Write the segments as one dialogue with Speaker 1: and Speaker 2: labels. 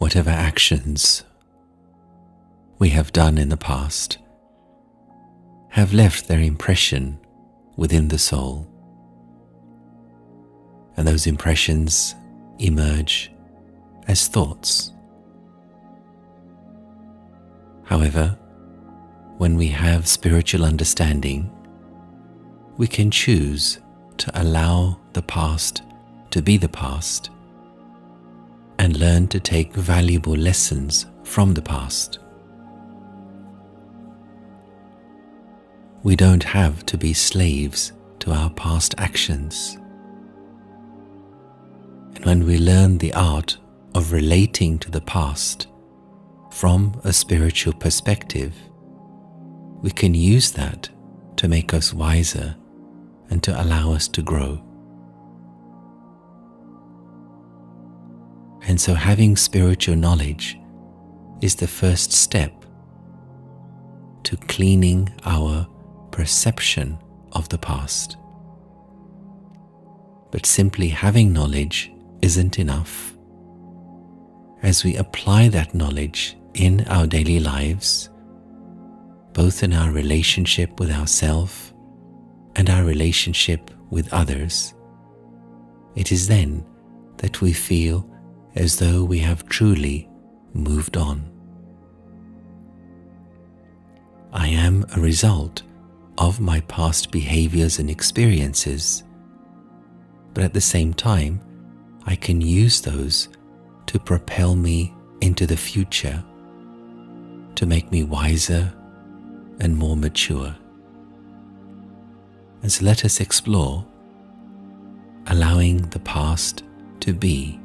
Speaker 1: whatever actions we have done in the past have left their impression within the soul, and those impressions emerge as thoughts. However, when we have spiritual understanding, we can choose to allow the past to be the past and learn to take valuable lessons from the past. We don't have to be slaves to our past actions. And when we learn the art of relating to the past from a spiritual perspective, we can use that to make us wiser and to allow us to grow. And so having spiritual knowledge is the first step to cleaning our perception of the past. But simply having knowledge isn't enough. As we apply that knowledge in our daily lives, both in our relationship with ourselves and our relationship with others, it is then that we feel as though we have truly moved on. I am a result of my past behaviors and experiences, but at the same time, I can use those to propel me into the future, to make me wiser and more mature. And so let us explore allowing the past to be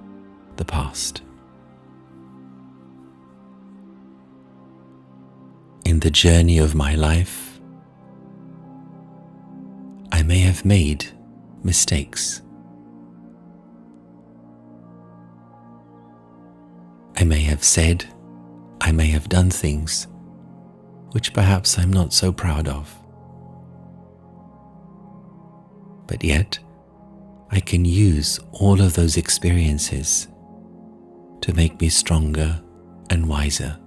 Speaker 1: the past. In the journey of my life, I may have made mistakes. I may have said, I may have done things which perhaps I'm not so proud of. But yet, I can use all of those experiences to make me stronger and wiser.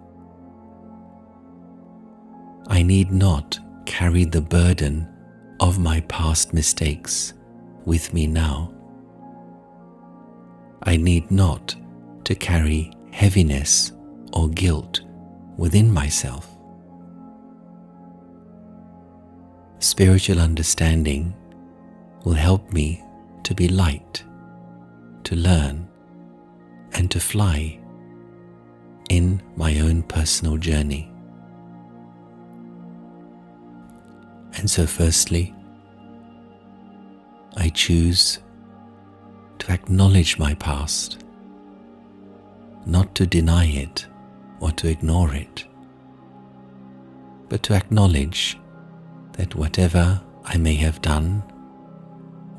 Speaker 1: I need not carry the burden of my past mistakes with me now. I need not to carry heaviness or guilt within myself. Spiritual understanding will help me to be light, to learn, and to fly in my own personal journey. And so firstly, I choose to acknowledge my past, not to deny it or to ignore it, but to acknowledge that whatever I may have done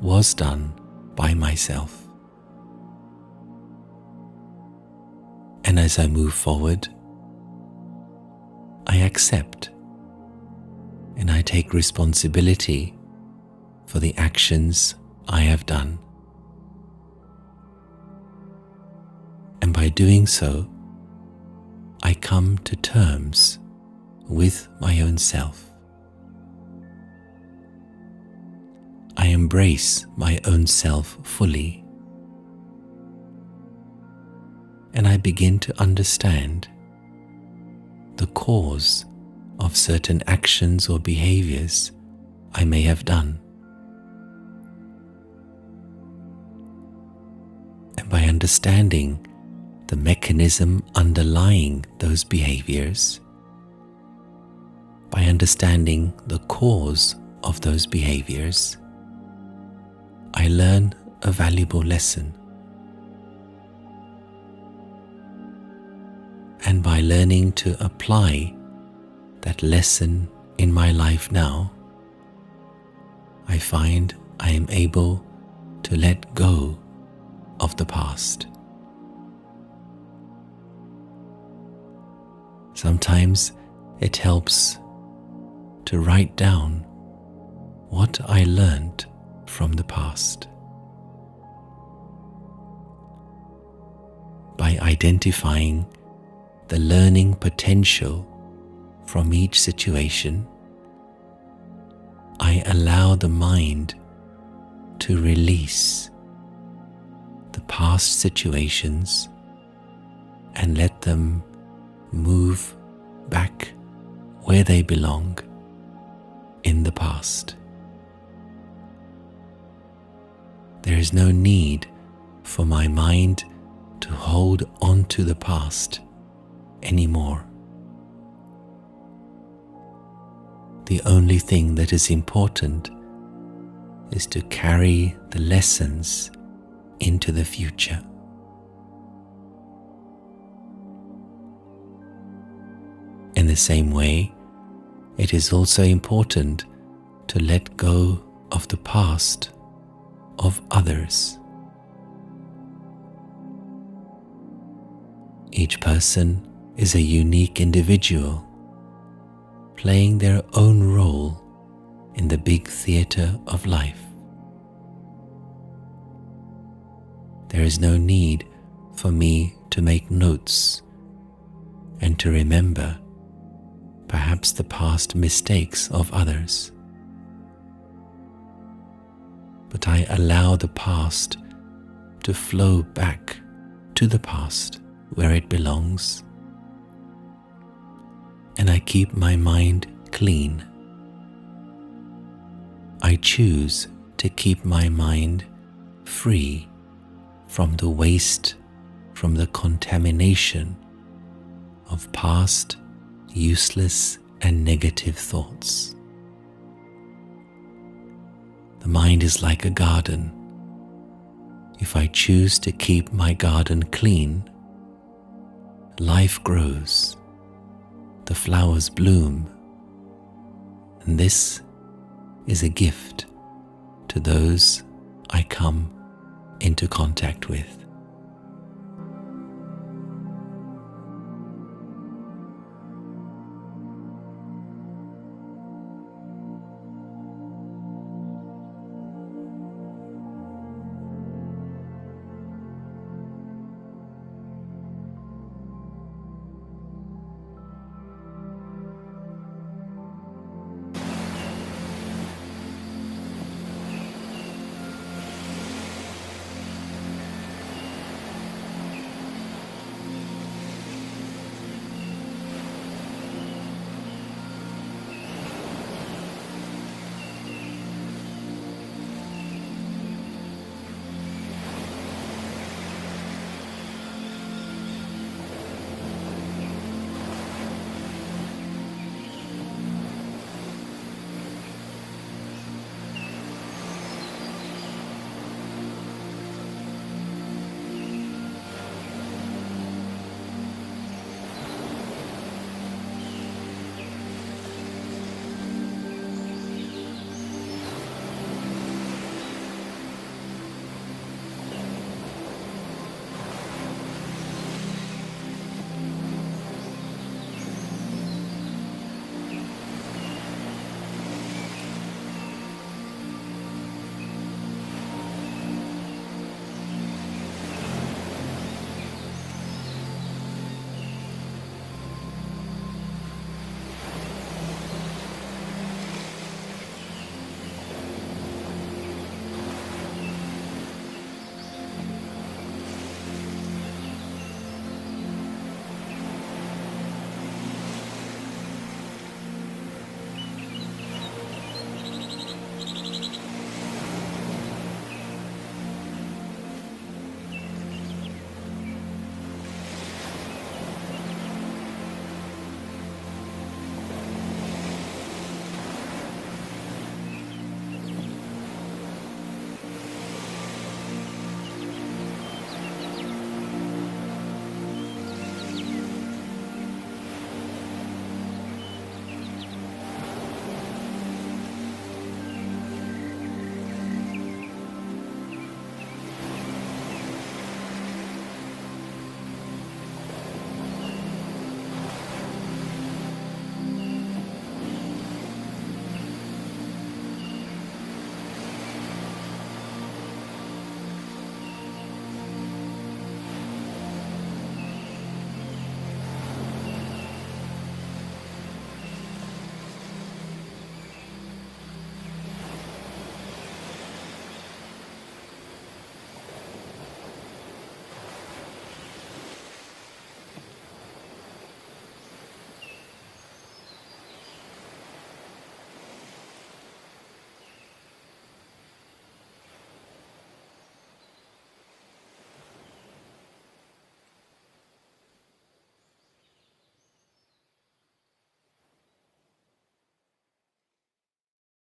Speaker 1: was done by myself. And as I move forward, I accept and I take responsibility for the actions I have done. And by doing so, I come to terms with my own self. I embrace my own self fully, and I begin to understand the cause of certain actions or behaviors I may have done. And by understanding the mechanism underlying those behaviors, by understanding the cause of those behaviors, I learn a valuable lesson. And by learning to apply that lesson in my life now, I find I am able to let go of the past. Sometimes it helps to write down what I learned from the past. By identifying the learning potential from each situation, I allow the mind to release the past situations and let them move back where they belong in the past. There is no need for my mind to hold on to the past anymore. The only thing that is important is to carry the lessons into the future. In the same way, it is also important to let go of the past of others. Each person is a unique individual, playing their own role in the big theatre of life. There is no need for me to make notes and to remember perhaps the past mistakes of others. But I allow the past to flow back to the past where it belongs, and I keep my mind clean. I choose to keep my mind free from the waste, from the contamination of past useless and negative thoughts. The mind is like a garden. If I choose to keep my garden clean, life grows, the flowers bloom, and this is a gift to those I come into contact with.